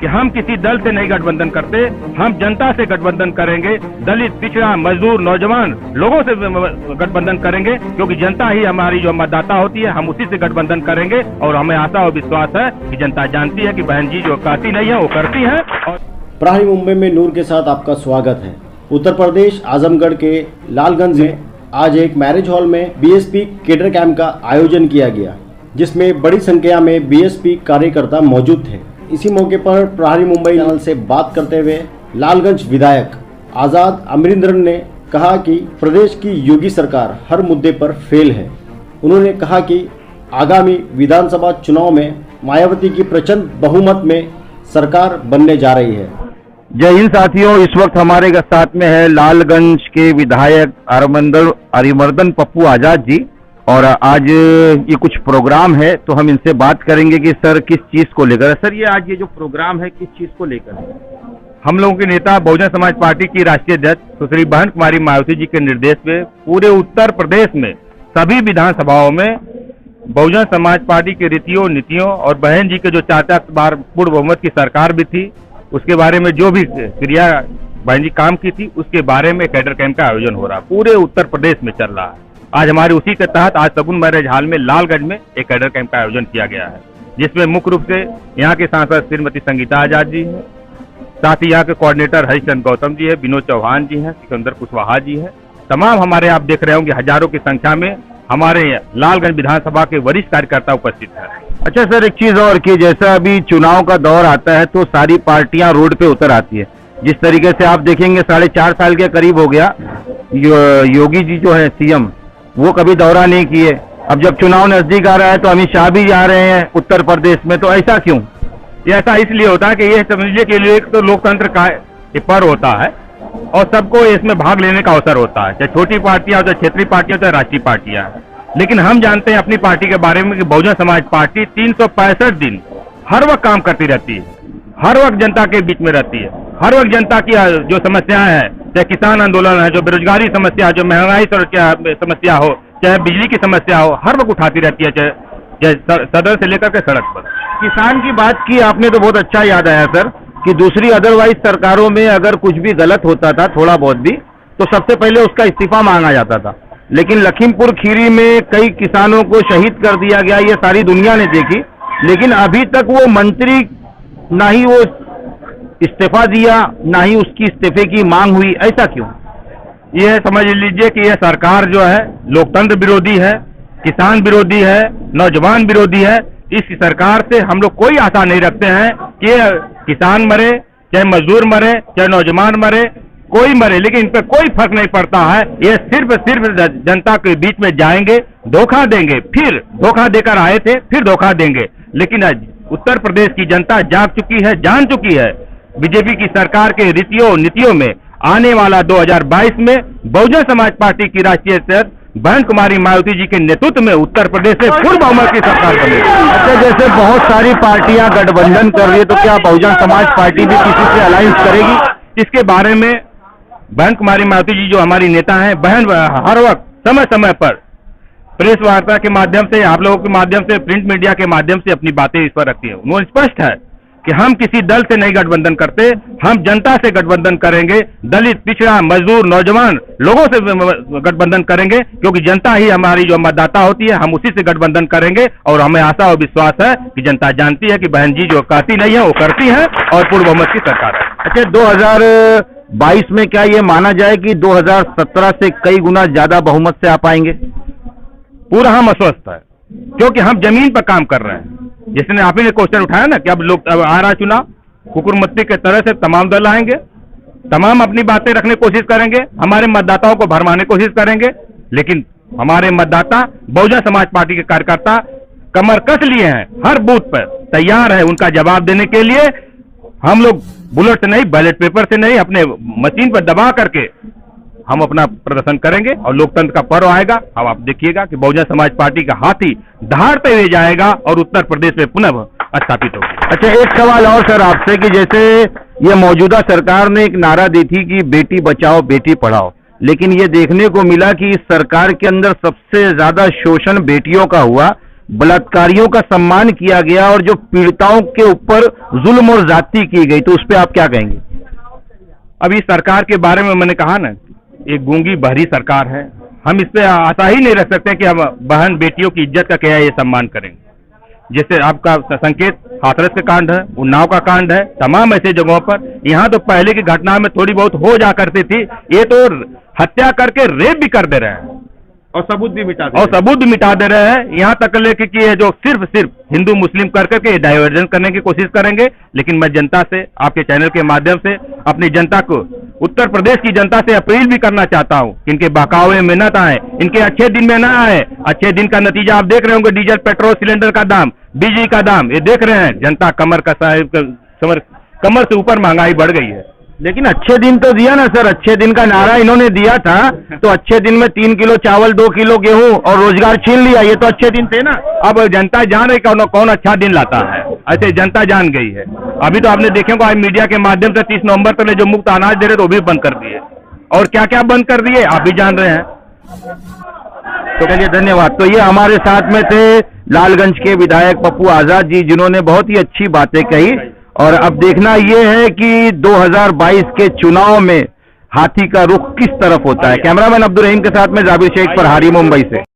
कि हम किसी दल से नहीं गठबंधन करते, हम जनता से गठबंधन करेंगे, दलित, पिछड़ा, मजदूर, नौजवान लोगों से गठबंधन करेंगे, क्योंकि जनता ही हमारी जो मतदाता होती है, हम उसी से गठबंधन करेंगे। और हमें आशा और विश्वास है कि जनता जानती है कि बहन जी जो कहती नहीं है वो करती है। और प्रहरी मुंबई में नूर के साथ आपका स्वागत है। उत्तर प्रदेश आजमगढ़ के लालगंज में आज एक मैरिज हॉल में बीएसपी कैडर कैंप का आयोजन किया गया, जिसमें बड़ी संख्या में बीएसपी कार्यकर्ता मौजूद थे। इसी मौके पर प्रहरी मुंबई चैनल से बात करते हुए लालगंज विधायक आजाद अमरिंदर ने कहा कि प्रदेश की योगी सरकार हर मुद्दे पर फेल है। उन्होंने कहा कि आगामी विधानसभा चुनाव में मायावती की प्रचंड बहुमत में सरकार बनने जा रही है। जय हिंद साथियों, इस वक्त हमारे साथ में है लालगंज के विधायक अरिमर्दन पप्पू आजाद जी, और आज ये कुछ प्रोग्राम है तो हम इनसे बात करेंगे कि सर किस चीज को लेकर। सर ये आज ये जो प्रोग्राम है किस चीज को लेकर है? हम लोगों के नेता बहुजन समाज पार्टी की राष्ट्रीय अध्यक्ष सुश्री बहन कुमारी मायावती जी के निर्देश में पूरे उत्तर प्रदेश में सभी विधानसभाओं में बहुजन समाज पार्टी की रीतियों, नीतियों और बहन जी के जो 4 बार पूर्ण बहुमत की सरकार भी थी, उसके बारे में जो भी क्रिया बहन जी काम की थी, उसके बारे में कैडर कैंप का आयोजन हो रहा है, पूरे उत्तर प्रदेश में चल रहा है। आज हमारे उसी के तहत आज सगुन मैरिज हॉल में लालगंज में एक कैडर कैंप का आयोजन किया गया है, जिसमें मुख्य रूप से यहाँ के सांसद श्रीमती संगीता आजाद जी हैं, साथ ही यहाँ के कोऑर्डिनेटर हरिश्चंद्र गौतम जी है, विनोद चौहान जी हैं, सिकंदर कुशवाहा जी है। तमाम हमारे आप देख रहे होंगे हजारों की संख्या में हमारे लालगंज विधानसभा के वरिष्ठ कार्यकर्ता उपस्थित है। अच्छा सर, एक चीज और कि जैसा अभी चुनाव का दौर आता है तो सारी पार्टियां रोड पे उतर आती है। जिस तरीके से आप देखेंगे 4.5 साल के करीब हो गया योगी जी जो है सीएम, वो कभी दौरा नहीं किए। अब जब चुनाव नजदीक आ रहा है तो अमित शाह भी जा रहे हैं उत्तर प्रदेश में, तो ऐसा क्यों? ये ऐसा इसलिए होता है कि ये समझिए के लिए एक तो लोकतंत्र का पर्व होता है और सबको इसमें भाग लेने का अवसर होता है, चाहे छोटी पार्टियां हो, चाहे क्षेत्रीय पार्टियां, चाहे राष्ट्रीय पार्टियां। लेकिन हम जानते हैं अपनी पार्टी के बारे में कि बहुजन समाज पार्टी 365 दिन हर वक्त काम करती रहती है, हर वक्त जनता के बीच में रहती है, हर वक्त जनता की जो समस्याएं हैं, चाहे किसान आंदोलन है, जो बेरोजगारी समस्या, जो महंगाई समस्या हो, चाहे बिजली की समस्या हो, हर वक्त उठाती रहती है, चाहे सदन से लेकर के सड़क पर। किसान की बात की आपने तो बहुत अच्छा याद आया सर कि दूसरी अदरवाइज सरकारों में अगर कुछ भी गलत होता था, थोड़ा बहुत भी, तो सबसे पहले उसका इस्तीफा मांगा जाता था। लेकिन लखीमपुर खीरी में कई किसानों को शहीद कर दिया गया, ये सारी दुनिया ने देखी, लेकिन अभी तक वो मंत्री ना ही वो इस्तीफा दिया, ना ही उसकी इस्तीफे की मांग हुई। ऐसा क्यों? यह समझ लीजिए कि यह सरकार जो है लोकतंत्र विरोधी है, किसान विरोधी है, नौजवान विरोधी है। इस सरकार से हम लोग कोई आशा नहीं रखते हैं कि किसान मरे, चाहे मजदूर मरे, चाहे नौजवान मरे, कोई मरे, लेकिन इन पर कोई फर्क नहीं पड़ता है। ये सिर्फ जनता के बीच में जाएंगे, धोखा देंगे, फिर धोखा देकर आए थे, फिर धोखा देंगे। लेकिन उत्तर प्रदेश की जनता जाग चुकी है, जान चुकी है बीजेपी की सरकार के रीतियों नीतियों में आने वाला 2022 में बहुजन समाज पार्टी की राष्ट्रीय अध्यक्ष बहन कुमारी मायावती जी के नेतृत्व में उत्तर प्रदेश से पूर्ण बहुमत की सरकार बनेगी। अच्छा, जैसे बहुत सारी पार्टियां गठबंधन कर रही है, तो क्या बहुजन समाज पार्टी भी किसी से अलायंस करेगी? इसके बारे में बहन कुमारी मायावती जी जो हमारी नेता हैं, बहन हर वक्त समय समय पर प्रेस वार्ता के माध्यम से, आप लोगों के माध्यम से, प्रिंट मीडिया के माध्यम से अपनी बातें इस पर रखती है। उन्होंने स्पष्ट है कि हम किसी दल से नहीं गठबंधन करते, हम जनता से गठबंधन करेंगे, दलित, पिछड़ा, मजदूर, नौजवान लोगों से गठबंधन करेंगे, क्योंकि जनता ही हमारी जो मतदाता होती है, हम उसी से गठबंधन करेंगे। और हमें आशा और विश्वास है कि जनता जानती है कि बहन जी जो कहती नहीं है वो करती है और पूर्ण बहुमत की सरकार है। अच्छा, 2022 में क्या ये माना जाए कि 2017 से कई गुना ज्यादा बहुमत से आ पाएंगे? पूरा हम आश्वस्त है, क्योंकि हम जमीन पर काम कर रहे हैं। जिसने आप ही ने क्वेश्चन उठाया ना कि अब लोग अब आ रहा चुनाव, कुकुरमुत्ती के तरह से तमाम दल आएंगे, तमाम अपनी बातें रखने की कोशिश करेंगे, हमारे मतदाताओं को भरमाने की कोशिश करेंगे। लेकिन हमारे मतदाता, बहुजन समाज पार्टी के कार्यकर्ता कमर कस लिए हैं, हर बूथ पर तैयार है उनका जवाब देने के लिए। हम लोग बुलेट से नहीं, बैलेट पेपर से नहीं, अपने मशीन पर दबा करके हम अपना प्रदर्शन करेंगे और लोकतंत्र का पर्व आएगा। अब आप देखिएगा कि बहुजन समाज पार्टी का हाथी दहाड़ते हुए जाएगा और उत्तर प्रदेश में पुनः स्थापित होगा। अच्छा, एक सवाल और सर आपसे कि जैसे ये मौजूदा सरकार ने एक नारा दी थी कि बेटी बचाओ बेटी पढ़ाओ, लेकिन ये देखने को मिला कि इस सरकार के अंदर सबसे ज्यादा शोषण बेटियों का हुआ, बलात्कारियों का सम्मान किया गया और जो पीड़िताओं के ऊपर जुल्म और ज्यादती की गई, तो उस पर आप क्या कहेंगे? अभी सरकार के बारे में मैंने कहा ना, एक गूंगी बहरी सरकार है। हम इस पे आशा ही नहीं रख सकते कि हम बहन बेटियों की इज्जत का क्या ये सम्मान करेंगे। जैसे आपका संकेत हाथरस का कांड है, उन्नाव का कांड है, तमाम ऐसे जगहों पर, यहाँ तो पहले की घटना में थोड़ी बहुत हो जा करती थी, ये तो हत्या करके रेप भी कर दे रहे हैं और सबूत भी मिटा दे रहे हैं। यहाँ तक लेके कि ये जो सिर्फ हिंदू मुस्लिम कर करके डाइवर्जन करने की कोशिश करेंगे। लेकिन मैं जनता से, आपके चैनल के माध्यम से अपनी जनता को, उत्तर प्रदेश की जनता से अपील भी करना चाहता हूँ कि इनके बहकावे में न आए, इनके अच्छे दिन में न आए। अच्छे दिन का नतीजा आप देख रहे होंगे, डीजल पेट्रोल सिलेंडर का दाम, बिजली का दाम, ये देख रहे हैं। जनता कमर से ऊपर महंगाई बढ़ गई है। लेकिन अच्छे दिन तो दिया ना सर, अच्छे दिन का नारा इन्होंने दिया था, तो अच्छे दिन में 3 किलो चावल, 2 किलो गेहूं और रोजगार छीन लिया, ये तो अच्छे दिन थे ना। अब जनता जान रही कौन अच्छा दिन लाता है, ऐसे जनता जान गई है। अभी तो आपने देखे होगा मीडिया के माध्यम से 30 नवंबर तक जो मुफ्त अनाज दे रहे थे वो भी बंद कर दिए, और क्या क्या बंद कर दिए आप भी जान रहे हैं। तो चलिए धन्यवाद। तो ये हमारे साथ में थे लालगंज के विधायक पप्पू आजाद जी, जिन्होंने बहुत ही अच्छी बातें कही। और अब देखना यह है कि 2022 के चुनाव में हाथी का रुख किस तरफ होता है। कैमरामैन अब्दुल रहीम के साथ में जाबिर शेख, प्रहारी, मुंबई से।